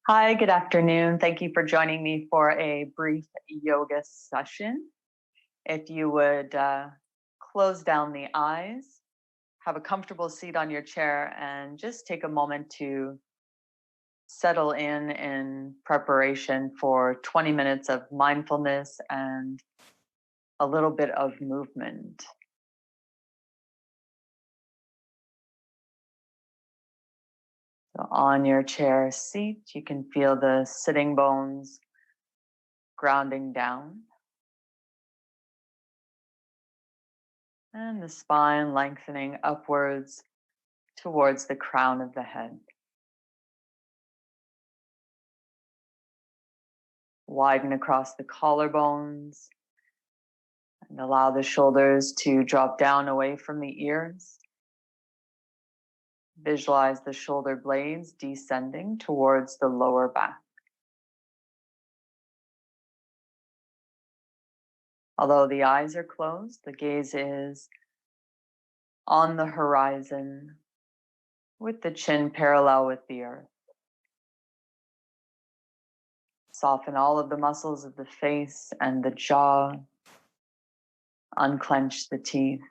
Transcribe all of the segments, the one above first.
Hi, good afternoon. Thank you for joining me for a brief yoga session. If you would close down the eyes, have a comfortable seat on your chair, and just take a moment to settle in preparation for 20 minutes of mindfulness and a little bit of movement. So on your chair seat, you can feel the sitting bones grounding down. And the spine lengthening upwards towards the crown of the head. Widen across the collarbones and allow the shoulders to drop down away from the ears. Visualize the shoulder blades descending towards the lower back. Although the eyes are closed, the gaze is on the horizon with the chin parallel with the earth. Soften all of the muscles of the face and the jaw. Unclench the teeth.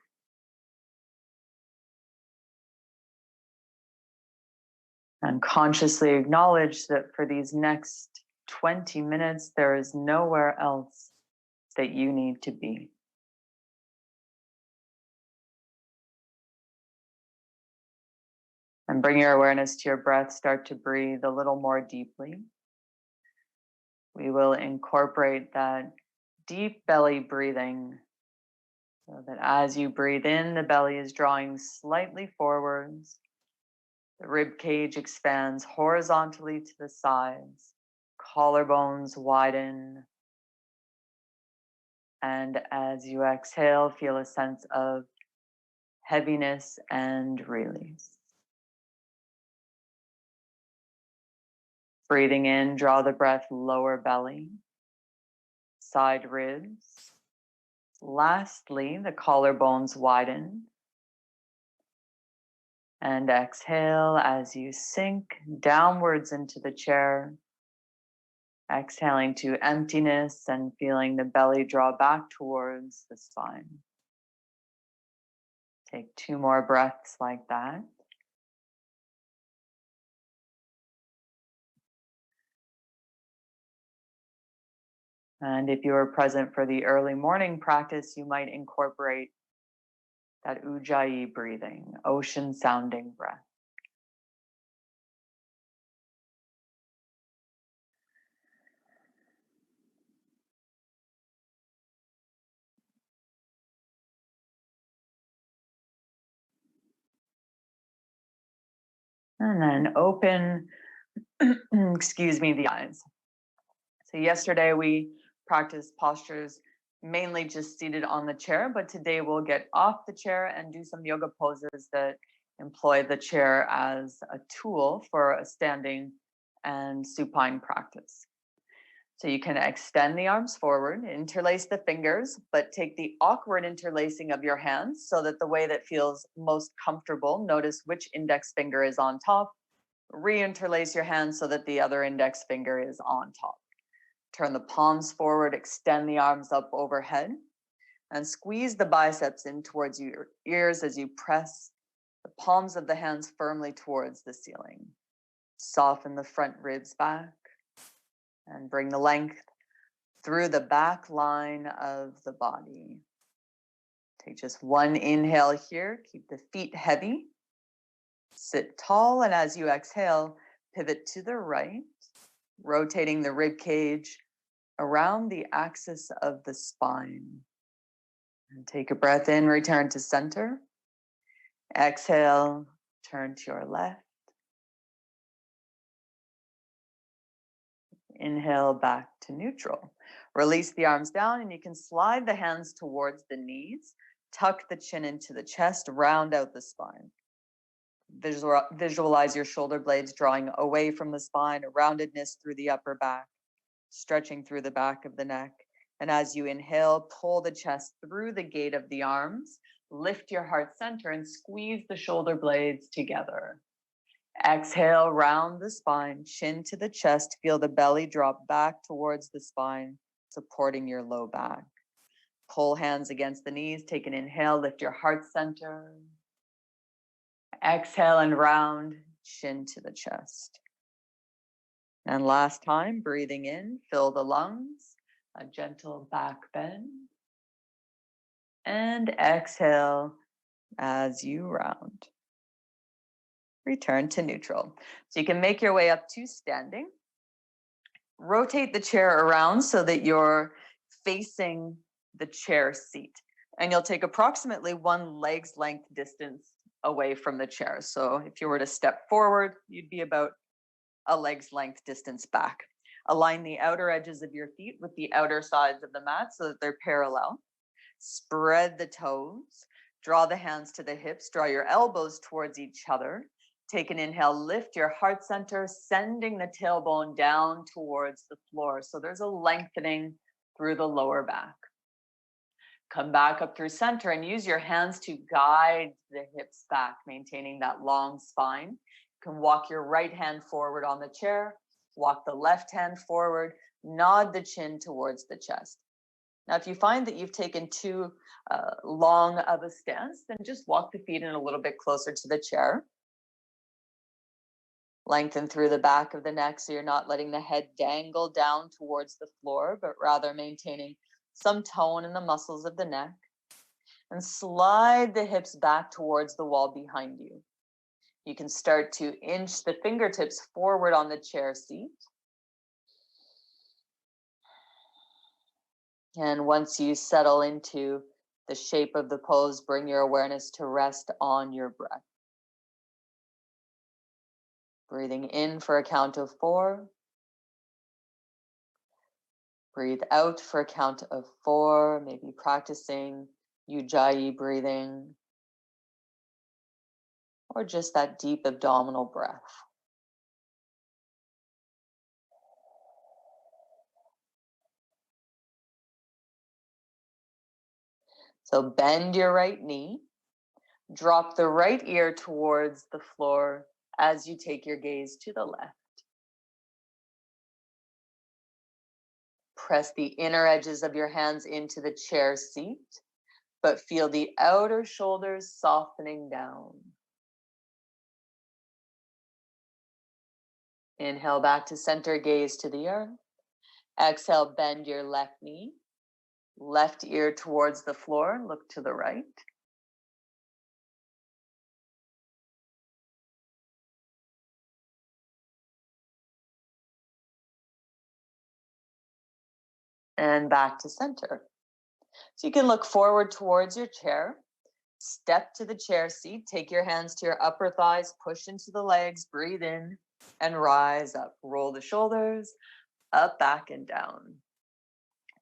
And consciously acknowledge that for these next 20 minutes, there is nowhere else that you need to be. And bring your awareness to your breath. Start to breathe a little more deeply. We will incorporate that deep belly breathing so that as you breathe in, the belly is drawing slightly forwards. The rib cage expands horizontally to the sides. Collarbones widen. And as you exhale, feel a sense of heaviness and release. Breathing in, draw the breath, lower belly, side ribs. Lastly, the collarbones widen. And exhale as you sink downwards into the chair. Exhaling to emptiness and feeling the belly draw back towards the spine. Take 2 more breaths like that. And if you are present for the early morning practice, you might incorporate that ujjayi breathing, ocean sounding breath. And then open, excuse me, the eyes. So yesterday we practiced postures mainly just seated on the chair, but today we'll get off the chair and do some yoga poses that employ the chair as a tool for a standing and supine practice. So you can extend the arms forward, interlace the fingers, but take the awkward interlacing of your hands so that the way that feels most comfortable. Notice which index finger is on top. Reinterlace your hands so that the other index finger is on top. Turn the palms forward, extend the arms up overhead, and squeeze the biceps in towards your ears as you press the palms of the hands firmly towards the ceiling. Soften the front ribs back and bring the length through the back line of the body. Take just one inhale here. Keep the feet heavy. Sit tall, and as you exhale, pivot to the right, rotating the rib cage around the axis of the spine. And take a breath in, return to center. Exhale, turn to your left. Inhale back to neutral. Release the arms down, and you can slide the hands towards the knees. Tuck the chin into the chest, round out the spine. Visualize your shoulder blades drawing away from the spine, a roundedness through the upper back, stretching through the back of the neck. And as you inhale, pull the chest through the gate of the arms, lift your heart center and squeeze the shoulder blades together. Exhale, round the spine, chin to the chest. Feel the belly drop back towards the spine, supporting your low back. Pull hands against the knees. Take an inhale, lift your heart center. Exhale and round, chin to the chest. And last time, breathing in, fill the lungs, a gentle back bend. And exhale as you round. Return to neutral. So you can make your way up to standing. Rotate the chair around so that you're facing the chair seat. And you'll take approximately 1 leg's length distance away from the chair. So if you were to step forward, you'd be about a leg's length distance back. Align the outer edges of your feet with the outer sides of the mat so that they're parallel. Spread the toes. Draw the hands to the hips. Draw your elbows towards each other. Take an inhale, lift your heart center, sending the tailbone down towards the floor. So there's a lengthening through the lower back. Come back up through center and use your hands to guide the hips back, maintaining that long spine. You can walk your right hand forward on the chair, walk the left hand forward, nod the chin towards the chest. Now, if you find that you've taken too long of a stance, then just walk the feet in a little bit closer to the chair. Lengthen through the back of the neck so you're not letting the head dangle down towards the floor, but rather maintaining some tone in the muscles of the neck. And slide the hips back towards the wall behind you. You can start to inch the fingertips forward on the chair seat. And once you settle into the shape of the pose, bring your awareness to rest on your breath. Breathing in for a count of 4. Breathe out for a count of 4, maybe practicing Ujjayi breathing, or just that deep abdominal breath. So bend your right knee, drop the right ear towards the floor as you take your gaze to the left. Press the inner edges of your hands into the chair seat, but feel the outer shoulders softening down. Inhale back to center, gaze to the earth. Exhale, bend your left knee, left ear towards the floor, look to the right. And back to center. So you can look forward towards your chair, step to the chair seat, take your hands to your upper thighs, push into the legs, breathe in and rise up. Roll the shoulders, up, back, and down.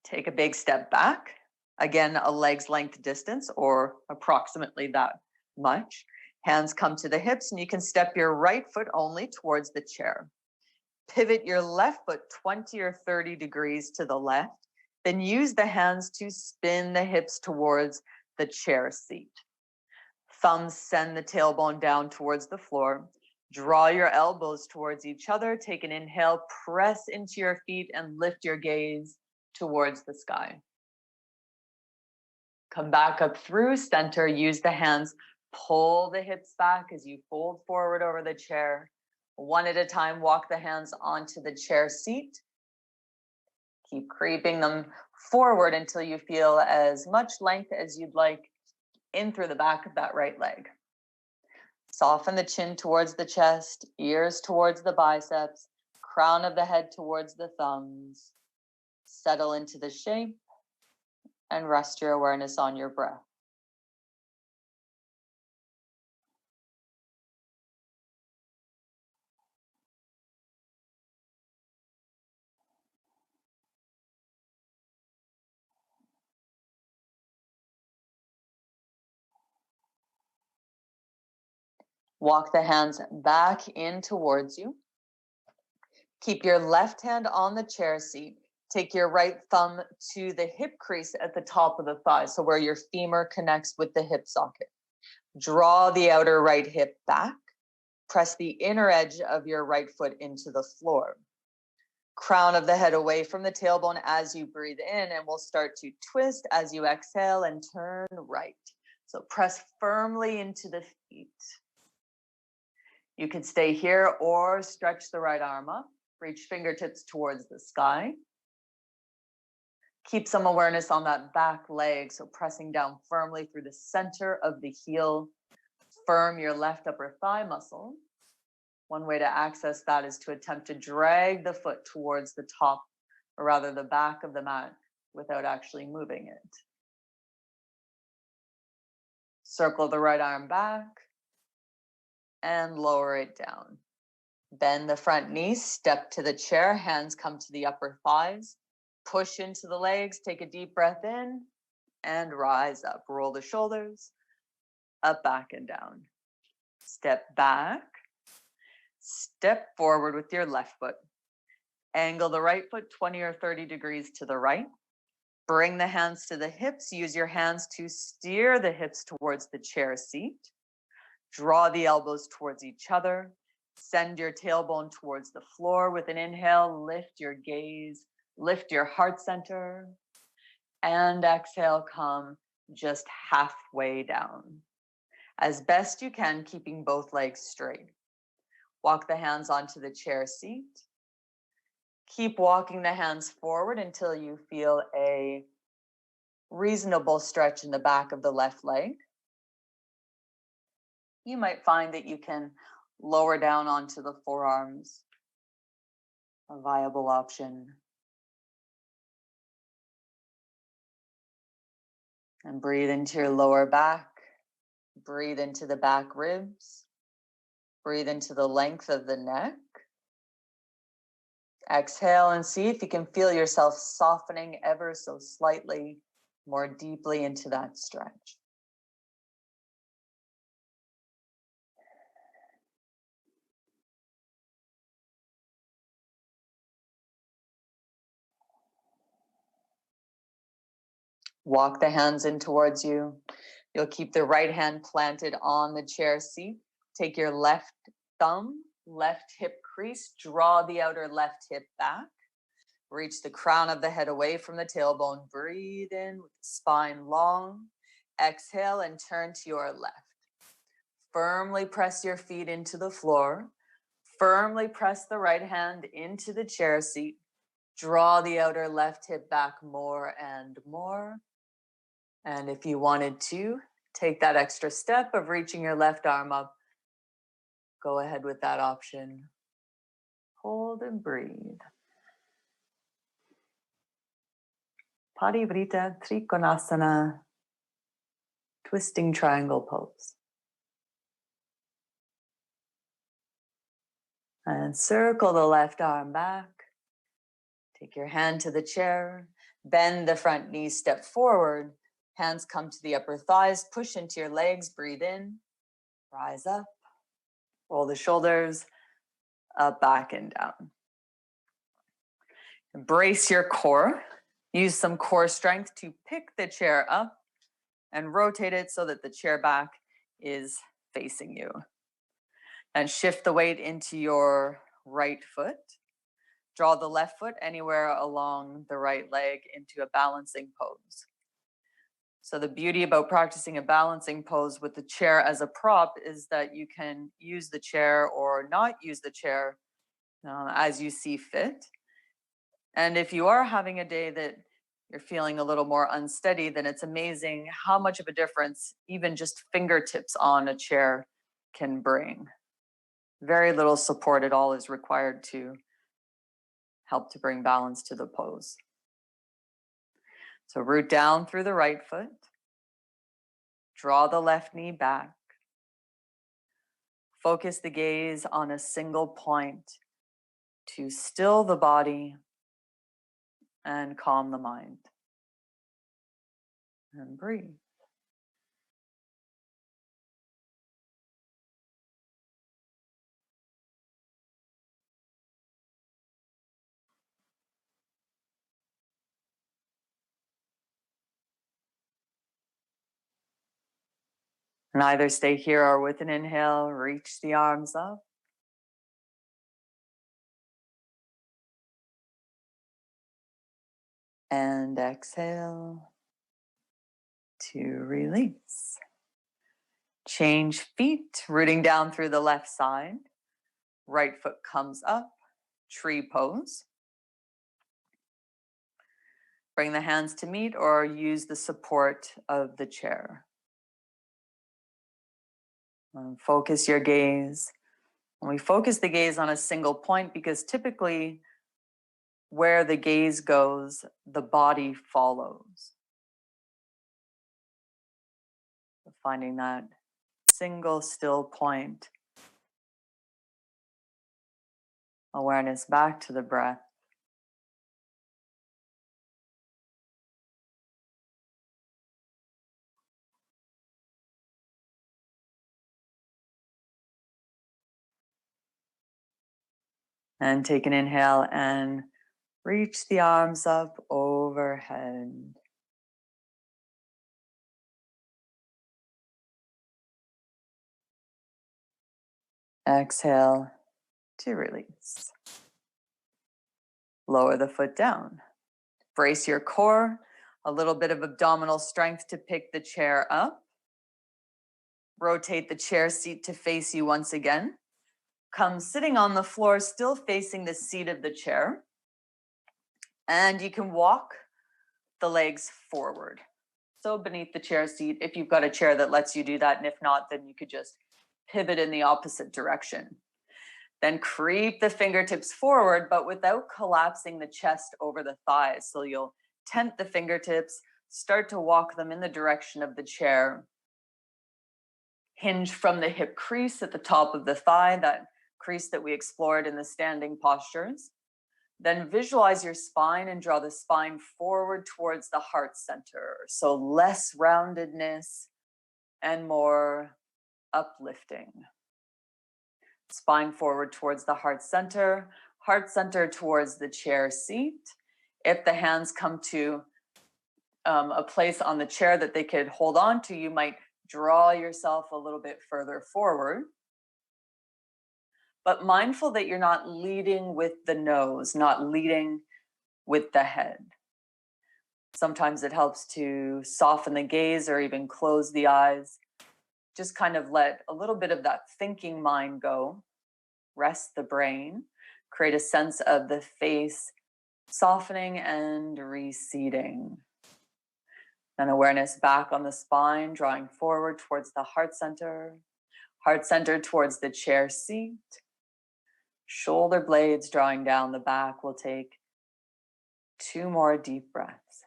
Take a big step back. Again, a leg's length distance or approximately that much. Hands come to the hips and you can step your right foot only towards the chair. Pivot your left foot 20 or 30 degrees to the left. Then use the hands to spin the hips towards the chair seat. Thumbs send the tailbone down towards the floor. Draw your elbows towards each other. Take an inhale, press into your feet and lift your gaze towards the sky. Come back up through center. Use the hands. Pull the hips back as you fold forward over the chair. One at a time, walk the hands onto the chair seat. Keep creeping them forward until you feel as much length as you'd like in through the back of that right leg. Soften the chin towards the chest, ears towards the biceps, crown of the head towards the thumbs. Settle into the shape and rest your awareness on your breath. Walk the hands back in towards you. Keep your left hand on the chair seat. Take your right thumb to the hip crease at the top of the thigh, so where your femur connects with the hip socket. Draw the outer right hip back. Press the inner edge of your right foot into the floor. Crown of the head away from the tailbone as you breathe in, and we'll start to twist as you exhale and turn right. So press firmly into the feet. You can stay here or stretch the right arm up. Reach fingertips towards the sky. Keep some awareness on that back leg, so pressing down firmly through the center of the heel. Firm your left upper thigh muscle. One way to access that is to attempt to drag the foot towards the top, or rather the back of the mat, without actually moving it. Circle the right arm back and lower it down. Bend the front knee, step to the chair, hands come to the upper thighs. Push into the legs, take a deep breath in, and rise up. Roll the shoulders, up, back, and down. Step back, step forward with your left foot. Angle the right foot 20 or 30 degrees to the right. Bring the hands to the hips. Use your hands to steer the hips towards the chair seat. Draw the elbows towards each other. Send your tailbone towards the floor. With an inhale, lift your gaze. Lift your heart center, and exhale, come just halfway down. As best you can, keeping both legs straight. Walk the hands onto the chair seat. Keep walking the hands forward until you feel a reasonable stretch in the back of the left leg. You might find that you can lower down onto the forearms, a viable option. And breathe into your lower back. Breathe into the back ribs. Breathe into the length of the neck. Exhale and see if you can feel yourself softening ever so slightly more deeply into that stretch. Walk the hands in towards you. You'll keep the right hand planted on the chair seat. Take your left thumb, left hip crease, draw the outer left hip back. Reach the crown of the head away from the tailbone. Breathe in with the spine long. Exhale and turn to your left. Firmly press your feet into the floor. Firmly press the right hand into the chair seat. Draw the outer left hip back more and more. And if you wanted to, take that extra step of reaching your left arm up. Go ahead with that option. Hold and breathe. Parivrita Trikonasana, twisting triangle pose. And circle the left arm back. Take your hand to the chair. Bend the front knee, step forward. Hands come to the upper thighs. Push into your legs. Breathe in. Rise up. Roll the shoulders up, back, and down. Embrace your core. Use some core strength to pick the chair up and rotate it so that the chair back is facing you. And shift the weight into your right foot. Draw the left foot anywhere along the right leg into a balancing pose. So the beauty about practicing a balancing pose with the chair as a prop is that you can use the chair or not use the chair as you see fit. And if you are having a day that you're feeling a little more unsteady, then it's amazing how much of a difference even just fingertips on a chair can bring. Very little support at all is required to help to bring balance to the pose. So root down through the right foot. Draw the left knee back. Focus the gaze on a single point to still the body and calm the mind. And breathe. And either stay here or with an inhale, reach the arms up. And exhale to release. Change feet, rooting down through the left side. Right foot comes up, tree pose. Bring the hands to meet or use the support of the chair. Focus your gaze. And we focus the gaze on a single point because typically where the gaze goes, the body follows. Finding that single still point. Awareness back to the breath. And take an inhale and reach the arms up overhead. Exhale to release. Lower the foot down. Brace your core, a little bit of abdominal strength to pick the chair up. Rotate the chair seat to face you once again. Come sitting on the floor, still facing the seat of the chair. And you can walk the legs forward. So beneath the chair seat, if you've got a chair that lets you do that, and if not, then you could just pivot in the opposite direction. Then creep the fingertips forward, but without collapsing the chest over the thighs. So you'll tent the fingertips, start to walk them in the direction of the chair. Hinge from the hip crease at the top of the thigh, that crease that we explored in the standing postures. Then visualize your spine and draw the spine forward towards the heart center. So less roundedness and more uplifting. Spine forward towards the heart center towards the chair seat. If the hands come to a place on the chair that they could hold on to, you might draw yourself a little bit further forward. But mindful that you're not leading with the nose, not leading with the head. Sometimes it helps to soften the gaze or even close the eyes. Just kind of let a little bit of that thinking mind go. Rest the brain. Create a sense of the face softening and receding. Then awareness back on the spine, drawing forward towards the heart center towards the chair seat. Shoulder blades drawing down the back. We'll take 2 more deep breaths.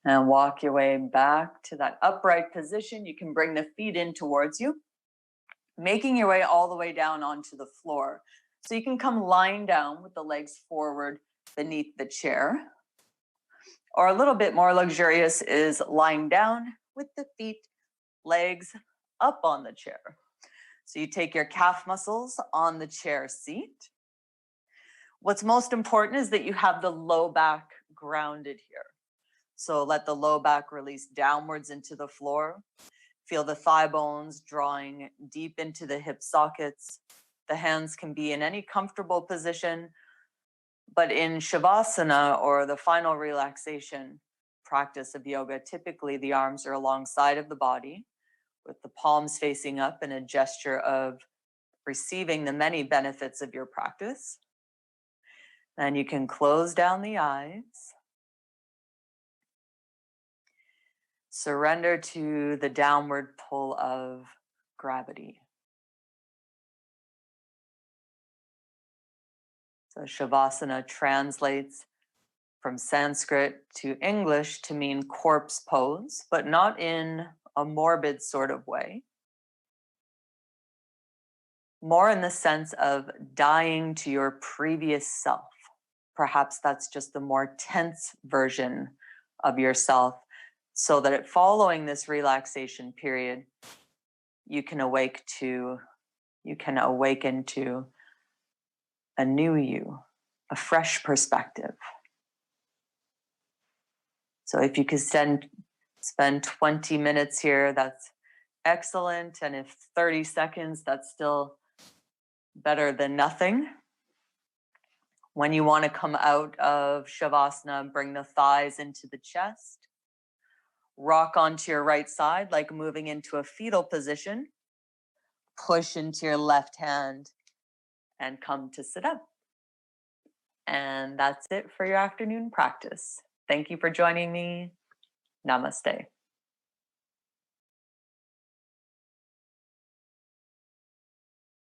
And walk your way back to that upright position. You can bring the feet in towards you, making your way all the way down onto the floor. So you can come lying down with the legs forward beneath the chair. Or a little bit more luxurious is lying down with the feet, legs up on the chair. So you take your calf muscles on the chair seat. What's most important is that you have the low back grounded here. So let the low back release downwards into the floor. Feel the thigh bones drawing deep into the hip sockets. The hands can be in any comfortable position, but in Shavasana, or the final relaxation practice of yoga, typically the arms are alongside of the body with the palms facing up in a gesture of receiving the many benefits of your practice. Then you can close down the eyes. Surrender to the downward pull of gravity. So Shavasana translates from Sanskrit to English to mean corpse pose, but not in a morbid sort of way. More in the sense of dying to your previous self. Perhaps that's just the more tense version of yourself so that following this relaxation period, you can awaken to a new you, a fresh perspective. So if you could spend 20 minutes here, that's excellent. And if 30 seconds, that's still better than nothing. When you want to come out of Shavasana, bring the thighs into the chest. Rock onto your right side, like moving into a fetal position. Push into your left hand and come to sit up. And that's it for your afternoon practice. Thank you for joining me. Namaste.